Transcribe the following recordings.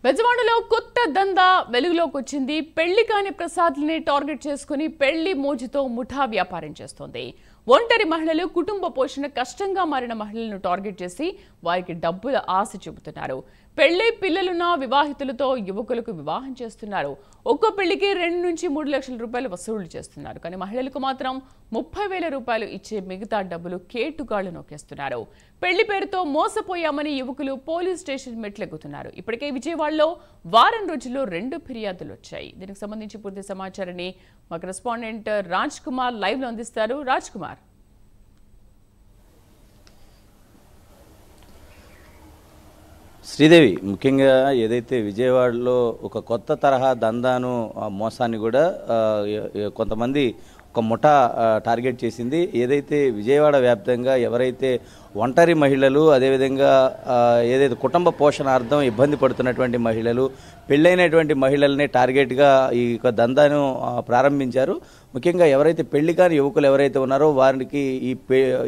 బెజవాడలో కొత్త దందా వెలుగులోకి వచ్చింది. పెళ్లి కాని ప్రసాద్ని టార్గెట్ చేసుకుని పెళ్లి మోజుతో ముఠా వ్యాపారం చేస్తోంది. ఒంటరి మహిళలు, కుటుంబ పోషణ కష్టంగా మారిన మహిళలను టార్గెట్ చేసి వారికి డబ్బుల ఆశ చూపుతున్నారు. పెళ్లి పిల్లలున్న వివాహితులతో యువకులకు వివాహం చేస్తున్నారు. ఒక్కో పెళ్లికి 2 నుంచి 3 లక్షల రూపాయలు వసూలు చేస్తున్నారు. కానీ మహిళలకు మాత్రం 30,000 రూపాయలు ఇచ్చే మిగతా డబ్బులు కేటుగాళ్లు నొక్కేస్తున్నారు. పెళ్లి పేరుతో మోసపోయామని యువకులు పోలీస్ స్టేషన్ మెట్లెక్కుతున్నారు. ఇప్పటికే విజయవాడలో వారం రోజుల్లో 2 ఫిర్యాదులు వచ్చాయి. దీనికి సంబంధించి పూర్తి సమాచారాన్ని మా కరెస్పాండెంట్ రాజ్ కుమార్ లైవ్ లో అందిస్తారు. రాజ్ కుమార్, శ్రీదేవి, ముఖ్యంగా ఏదైతే విజయవాడలో ఒక కొత్త తరహా దందాను మోసాన్ని కూడా కొంతమంది ఒక ముఠా టార్గెట్ చేసింది. ఏదైతే విజయవాడ వ్యాప్తంగా ఎవరైతే ఒంటరి మహిళలు, అదేవిధంగా ఏదైతే కుటుంబ పోషణార్థం ఇబ్బంది పడుతున్నటువంటి మహిళలు, పెళ్ళైనటువంటి మహిళల్ని టార్గెట్గా ఈ దందాను ప్రారంభించారు. ముఖ్యంగా ఎవరైతే పెళ్లి కాని యువకులు ఎవరైతే ఉన్నారో వారికి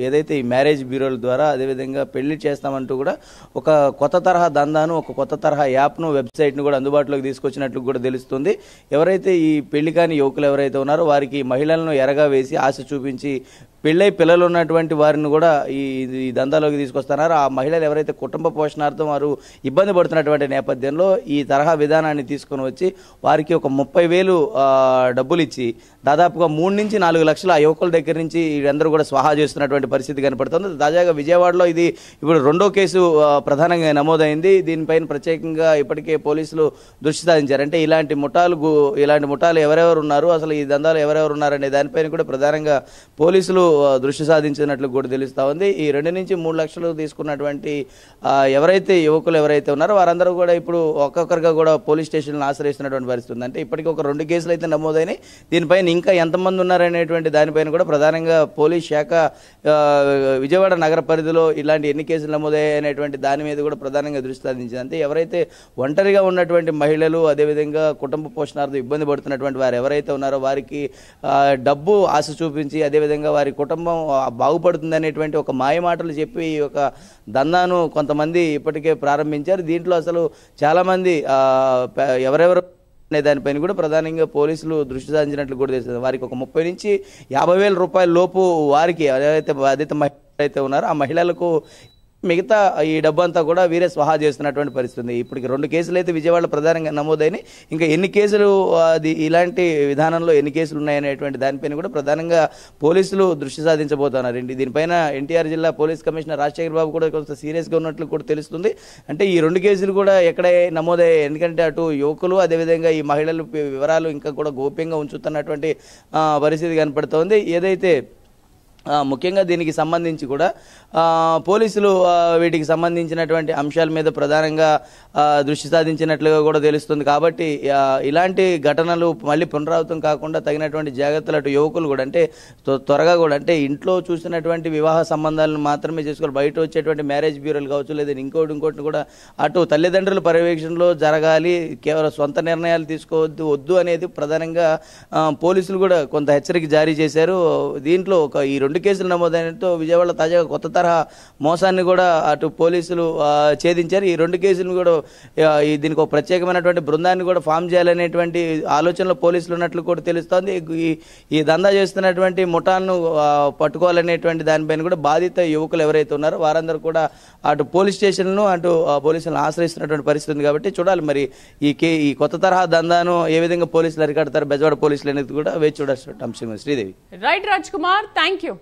ఏదైతే ఈ మ్యారేజ్ బ్యూరోల ద్వారా అదేవిధంగా పెళ్లి చేస్తామంటూ కూడా ఒక కొత్త తరహా దందాను, ఒక కొత్త తరహా యాప్ను, వెబ్సైట్ను కూడా అందుబాటులోకి తీసుకొచ్చినట్లు కూడా తెలుస్తుంది. ఎవరైతే ఈ పెళ్లి కాని యువకులు ఎవరైతే ఉన్నారో వారికి మహిళలను ఎరగా వేసి ఆశ చూపించి పెళ్ళై పిల్లలు ఉన్నటువంటి వారిని కూడా ఈ దందాలోకి తీసుకొస్తున్నారు. ఆ మహిళలు ఎవరైతే కుటుంబ పోషణార్థం వారు ఇబ్బంది పడుతున్నటువంటి నేపథ్యంలో ఈ తరహా విధానాన్ని తీసుకొని వచ్చి వారికి ఒక 30,000 డబ్బులు ఇచ్చి దాదాపుగా 3 నుంచి 4 లక్షల ఆ యువకుల దగ్గర నుంచి వీరందరూ కూడా స్వాహా చేస్తున్నటువంటి పరిస్థితి కనపడుతుంది. తాజాగా విజయవాడలో ఇది ఇప్పుడు 2వ కేసు ప్రధానంగా నమోదైంది. దీనిపైన ప్రత్యేకంగా ఇప్పటికే పోలీసులు దృష్టి సాధించారు. అంటే ఇలాంటి ముఠాలు ఎవరెవరు ఉన్నారు, అసలు ఈ దందాలు ఎవరెవరు ఉన్నారనే దానిపైన కూడా ప్రధానంగా పోలీసులు దృష్టి సాధించినట్లు కూడా తెలుస్తా ఉంది. ఈ 2 నుంచి 3 లక్షలు తీసుకున్నటువంటి ఎవరైతే యువకులు ఎవరైతే ఉన్నారో వారందరూ కూడా ఇప్పుడు ఒక్కొక్కరిగా కూడా పోలీస్ స్టేషన్లను ఆశ్రయిస్తున్నటువంటి పరిస్థితి ఉంది. అంటే ఇప్పటికీ ఒక 2 కేసులు అయితే నమోదైనాయి. దీనిపైన ఇంకా ఎంతమంది ఉన్నారనేటువంటి దానిపైన కూడా ప్రధానంగా పోలీస్ శాఖ విజయవాడ నగర పరిధిలో ఇలాంటి ఎన్ని కేసులు నమోదయ్యాయనేటువంటి దాని మీద కూడా ప్రధానంగా దృష్టి సాధించింది. అంటే ఎవరైతే ఒంటరిగా ఉన్నటువంటి మహిళలు, అదేవిధంగా కుటుంబ పోషణార్థం ఇబ్బంది పడుతున్నటువంటి వారు ఎవరైతే ఉన్నారో వారికి డబ్బు ఆశ చూపించి అదేవిధంగా వారి కుటుంబం బాగుపడుతుంది అనేటువంటి ఒక మాయ మాటలు చెప్పి ఈ యొక్క దందాను కొంతమంది ఇప్పటికే ప్రారంభించారు. దీంట్లో అసలు చాలామంది ఎవరెవరు అనే దానిపైన కూడా ప్రధానంగా పోలీసులు దృష్టి సాధించినట్లు కూడా తెలుస్తుంది. వారికి ఒక 30 నుంచి 50,000 రూపాయల లోపు వారికి ఏదైతే బాధిత మహిళలు అయితే ఉన్నారో ఆ మహిళలకు మిగతా ఈ డబ్బు అంతా కూడా వీరే స్వాహా చేస్తున్నటువంటి పరిస్థితి. ఇప్పటికి 2 కేసులు అయితే విజయవాడలో ప్రధానంగా నమోదైనాయి. ఇంకా ఎన్ని కేసులు ఇలాంటి విధానంలో ఎన్ని కేసులు ఉన్నాయనేటువంటి దానిపైన కూడా ప్రధానంగా పోలీసులు దృష్టి సాధించబోతున్నారు. దీనిపైన ఎన్టీఆర్ జిల్లా పోలీస్ కమిషనర్ రాజశేఖర్ బాబు కూడా కొంత సీరియస్గా ఉన్నట్లు కూడా తెలుస్తుంది. అంటే ఈ 2 కేసులు కూడా ఎక్కడే నమోదయ్యాయి. ఎందుకంటే అటు యువకులు అదేవిధంగా ఈ మహిళలు వివరాలు ఇంకా కూడా గోప్యంగా ఉంచుతున్నటువంటి పరిస్థితి కనపడుతోంది. ఏదైతే ముఖ్యంగా దీనికి సంబంధించి కూడా పోలీసులు వీటికి సంబంధించినటువంటి అంశాల మీద ప్రధానంగా దృష్టి సాధించినట్లుగా కూడా తెలుస్తుంది. కాబట్టి ఇలాంటి ఘటనలు మళ్ళీ పునరావృతం కాకుండా తగినటువంటి జాగ్రత్తలు అటు యువకులు కూడా అంటే త్వరగా కూడా అంటే ఇంట్లో చూసినటువంటి వివాహ సంబంధాలను మాత్రమే చేసుకోవాలి. బయట వచ్చేటువంటి మ్యారేజ్ బ్యూరోలు కావచ్చు, లేదా ఇంకోటి కూడా అటు తల్లిదండ్రుల పర్యవేక్షణలో జరగాలి. కేవలం సొంత నిర్ణయాలు తీసుకోవద్దు అనేది ప్రధానంగా పోలీసులు కూడా కొంత హెచ్చరిక జారీ చేశారు. దీంట్లో ఈ 2 కేసులు నమోదైనతో విజయవాడలో తాజాగా కొత్త తరహా మోసాన్ని కూడా అటు పోలీసులు ఛేదించారు. ఈ 2 కేసులను కూడా దీనికి ఒక ప్రత్యేకమైనటువంటి బృందాన్ని కూడా ఫామ్ చేయాలనేటువంటి ఆలోచనలో పోలీసులు ఉన్నట్లు కూడా తెలుస్తోంది. ఈ దందా చేస్తున్నటువంటి ముఠాలను పట్టుకోవాలనేటువంటి దానిపైన కూడా బాధిత యువకులు ఎవరైతే ఉన్నారో వారందరూ కూడా అటు పోలీస్ స్టేషన్లను అటు పోలీసులను ఆశ్రయిస్తున్నటువంటి పరిస్థితి ఉంది. కాబట్టి చూడాలి మరి ఈ కొత్త తరహా దందాను ఏ విధంగా పోలీసులు అరికడతారు, బెజవాడ పోలీసులు అనేది కూడా వేచి చూడాల్సిన అంశం. Sridevi. Right Raj Kumar, thank you.